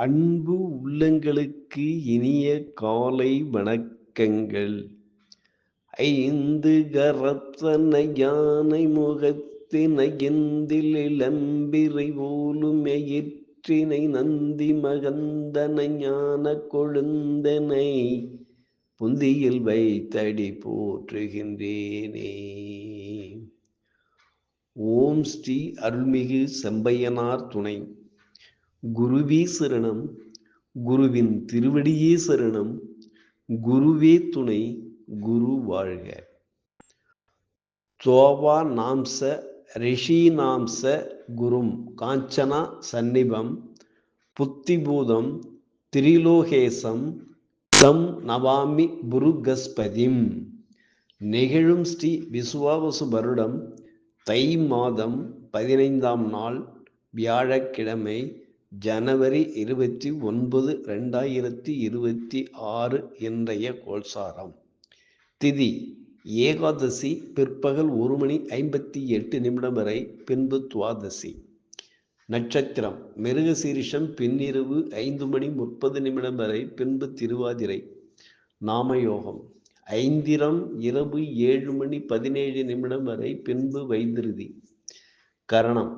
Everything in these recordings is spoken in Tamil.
அன்பு உள்ளங்களுக்கு இனிய காலை வணக்கங்கள். ஐந்து கரத்தன யானை முகத்தினை எந்தில் இளம்பிறை போலும் எயிற்றினை நந்தி மகந்தன ஞான கொழுந்தனை புந்தியில் வைத்தடி போற்றுகின்றேனே. ஓம் ஸ்ரீ அருள்மிகு செம்பையனார் துணை. குருவே சரணம், குருவின் திருவடியே சரணம், குருவே துணை, குரு வாழ்க. தோவா நாம்ச ரிஷீநாம்ச குரும் காஞ்சனா சந்நிபம் புத்திபூதம் திரிலோகேசம் தம் நவாமி புருகஸ்பதிம். நெகிழும் ஸ்ரீ விசுவாவசு வருடம் தை மாதம் 15ஆம் நாள் வியாழக்கிழமை, ஜனவரி 29, 2026 இன்றைய கோல்சாரம். திதி ஏகாதசி பிற்பகல் 1:58 வரை, பின்பு துவாதசி. நட்சத்திரம் மிருகசீரிஷம் பின்னிரவு 5:30 வரை, பின்பு திருவாதிரை. நாமயோகம் ஐந்திரம் இரவு 7:17 வரை, பின்பு வைத்திருதி. கரணம்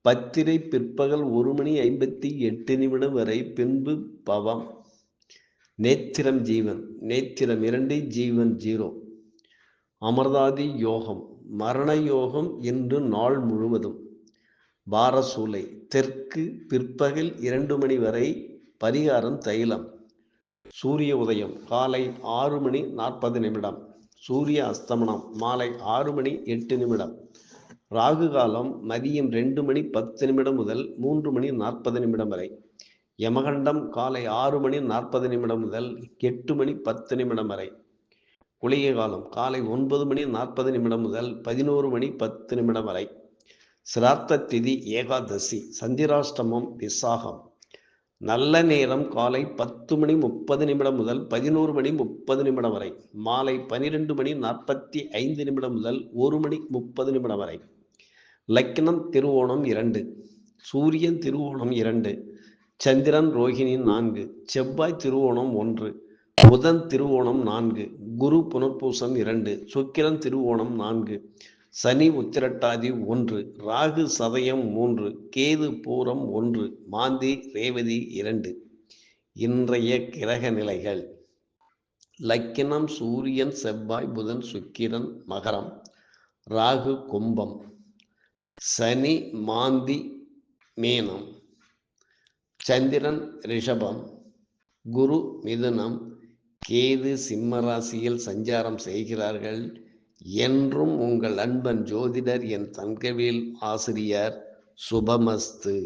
பத்திரை பிற்பகல் 1:58 வரை, பின்பு பவம். நேத்திரம் ஜீவன், நேத்திரம் 2, ஜீவன் 0. அமிர்தாதி யோகம் மரண யோகம் இன்று நாள் முழுவதும். பாரசூலை தெற்கு பிற்பகல் 2 வரை, பரிகாரம் தைலம். சூரிய உதயம் காலை 6:40. சூரிய அஸ்தமனம் மாலை 6:08. ராகு காலம் மதியம் 2:10 முதல் 3:40 வரை. யமகண்டம் காலை 6:40 முதல் 8:10 வரை. குளிகை காலம் காலை 9:40 முதல் 11:10 வரை. சிரார்த்த திதி ஏகாதசி. சந்திராஷ்டமம் விசாகம். நல்ல நேரம் காலை 10:30 முதல் 11:30 வரை. மாலை 12:45 முதல் 1:30 வரை. லக்னம் திருவோணம் 2, சூரியன் திருவோணம் 2, சந்திரன் ரோகிணி 4, செவ்வாய் திருவோணம் 1, புதன் திருவோணம் 4, குரு புனர்பூசம் 2, சுக்கிரன் திருவோணம் 4, சனி உத்திரட்டாதி 1, ராகு சதயம் 3, கேது பூரம் 1, மாந்தி ரேவதி 2. இன்றைய கிரக நிலைகள். லக்கினம் சூரியன் செவ்வாய் புதன் சுக்கிரன் மகரம், ராகு கும்பம், சனி மாந்தி மீனம், சந்திரன் ரிஷபம், குரு மிதுனம், கேது சிம்மராசியில் சஞ்சாரம் செய்கிறார்கள். என்றும் உங்கள் அன்பன் ஜோதிடர் என் தங்கவேல் ஆசிரியர். சுபமஸ்து.